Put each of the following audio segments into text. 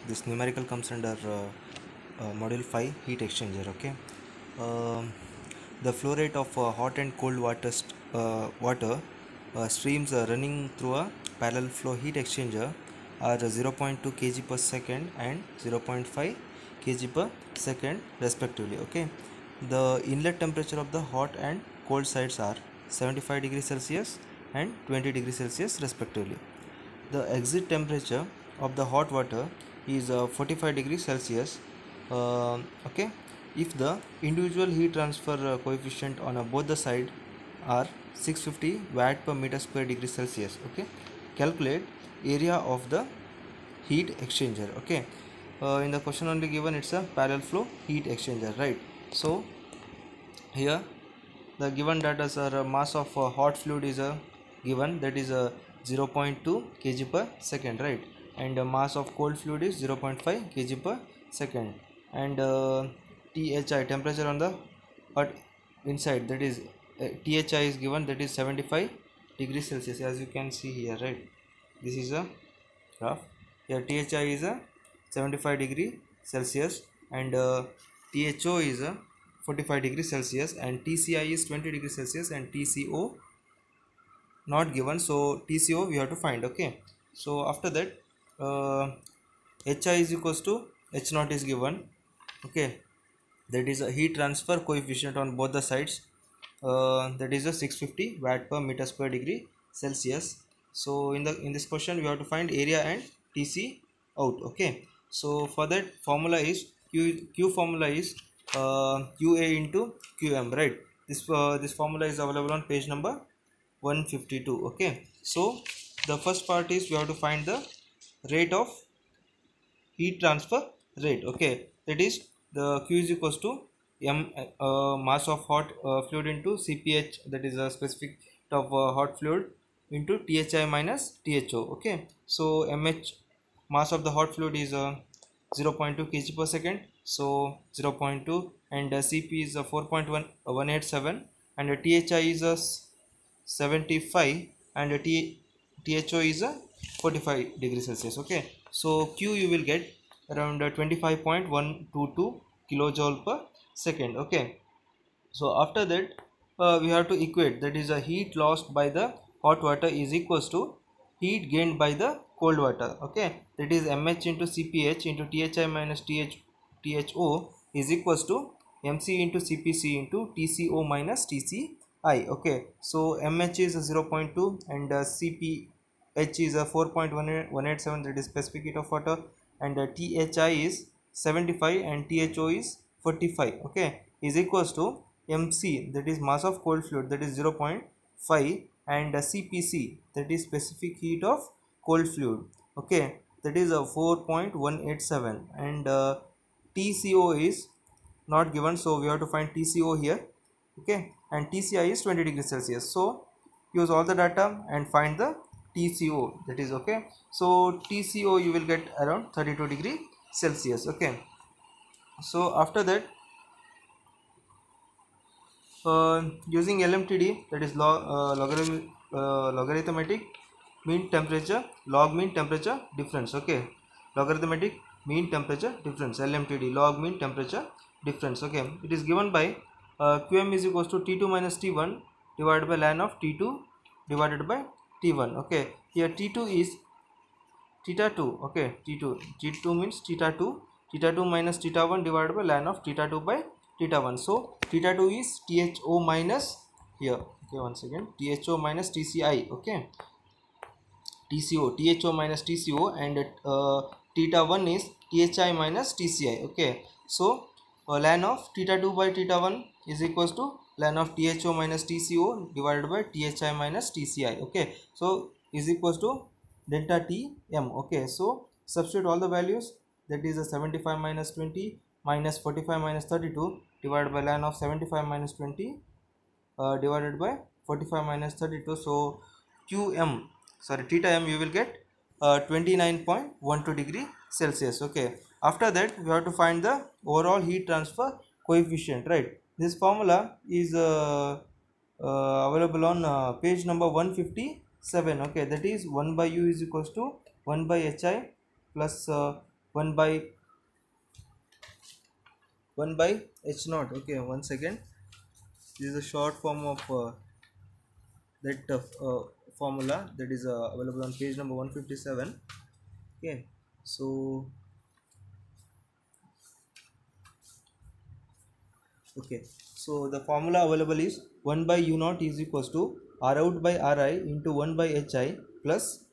This numerical comes under module 5 heat exchanger. Okay. Um, the flow rate of hot and cold water streams running through a parallel flow heat exchanger are 0.2 kg per second and 0.5 kg per second respectively. Okay. The inlet temperature of the hot and cold sides are 75 degrees Celsius and 20 degrees Celsius respectively. The exit temperature of the hot water is 45 degrees Celsius. Okay, if the individual heat transfer coefficient on both the side are 650 watt per meter square degree Celsius. Okay, calculate area of the heat exchanger. Okay, in the question only given it's a parallel flow heat exchanger, right? So here the given data are mass of hot fluid is given, that is 0.2 kg per second, right? And mass of cold fluid is 0.5 kg per second, and THI temperature on the hot inside, that is THI is given, that is 75 degrees Celsius, as you can see here, right? This is a graph. Here THI is a 75 degree Celsius, and THO is a 45 degrees Celsius, and TCI is 20 degrees Celsius, and TCO not given, so TCO we have to find. Okay, so after that HI is equals to H naught is given. Okay, that is a heat transfer coefficient on both the sides, that is a 650 watt per meter square degree Celsius. So in this question we have to find area and TC out. Okay, so for that formula is Q formula is QA into QM, right? This formula is available on page number 152. Okay, so the first part is we have to find the rate of heat transfer rate. Okay, that is the Q is equals to m mass of hot fluid into Cph, that is a specific of hot fluid, into Thi minus Tho. Okay, so mh mass of the hot fluid is 0.2 kg per second, so 0.2, and Cp is 4.187, and Thi is 75, and Tho is 45 degrees Celsius. Okay, so Q you will get around 25.122 kilojoule per second. Okay, so after that we have to equate, that is a heat lost by the hot water is equals to heat gained by the cold water. Okay, that is mh into Cph into Thi minus Tho is equals to mc into Cpc into Tco minus Tci. Okay, so mh is 0.2, and Cph is 4.187, that is specific heat of water, and Thi is 75, and Tho is 45. Okay, is equals to mc, that is mass of cold fluid, that is 0.5, and Cpc, that is specific heat of cold fluid. Okay, that is 4.187, and Tco is not given, so we have to find Tco here. Okay, and Tci is 20 degrees Celsius, so use all the data and find the TCO, that is. Okay, so TCO you will get around 32 degree Celsius. Okay, so after that using LMTD, that is logarithmetic mean temperature, log mean temperature difference. Okay, logarithmetic mean temperature difference, LMTD, log mean temperature difference. Okay, it is given by Qm is equals to T2 minus T1 divided by ln of T2 divided by T1. Okay, here T2 is theta 2. Okay, T2 means theta 2 minus theta 1 divided by ln of theta 2 by theta 1. So theta 2 is Tho minus, here, okay, once again, Tho minus Tci. Okay, Tho minus Tco, and theta 1 is Thi minus Tci. Okay, so ln of theta 2 by theta 1 is equals to ln of Tho minus Tco divided by Thi minus Tci. Okay, so is equals to delta Tm. Okay, so substitute all the values, that is a 75 minus 20 minus 45 minus 32 divided by ln of 75 minus 20 divided by 45 minus 32. So Qm, sorry, theta m you will get 29.12 degree Celsius. Okay, after that we have to find the overall heat transfer coefficient, right? This formula is available on page number 157. Okay, that is 1 by U is equals to 1 by Hi plus 1 by 1 by h naught. Okay, one second. This is a short form of that formula that is available on page number 157. Okay, so okay, so the formula available is 1 by u naught is equals to r out by ri into 1 by hi plus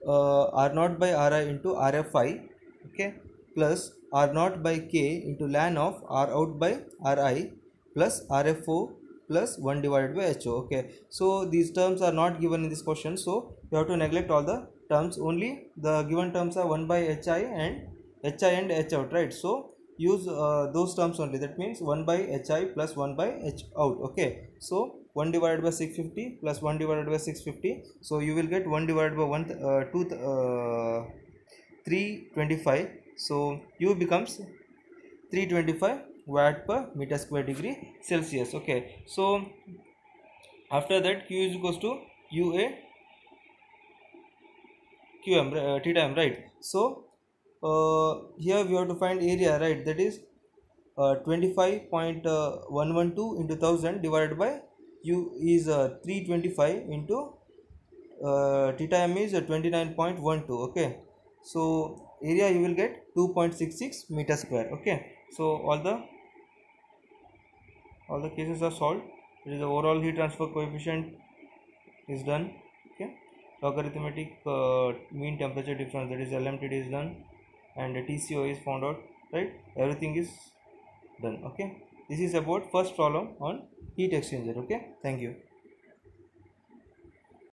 r naught by ri into rfi, okay, plus r naught by k into ln of r out by ri plus rfo plus 1 divided by ho. Okay, so these terms are not given in this question, so you have to neglect all the terms. Only the given terms are 1 by hi and h out, right? So use those terms only. That means 1 by hi plus 1 by h out. Okay, so 1 divided by 650 plus 1 divided by 650, so you will get 1 divided by 325. So u becomes 325 watt per meter square degree Celsius. Okay, so after that q is equals to ua qm theta m, right? So here we have to find area, right? That is 25.112 into 1000 divided by u is 325 into theta m is 29.12. Okay, so area you will get 2.66 meter square. Okay, so all the cases are solved. It is the overall heat transfer coefficient is done. Okay, logarithmic mean temperature difference, that is LMTD, is done, and the TCO is found out, right? Everything is done. Okay, this is about first problem on heat exchanger. Okay, thank you.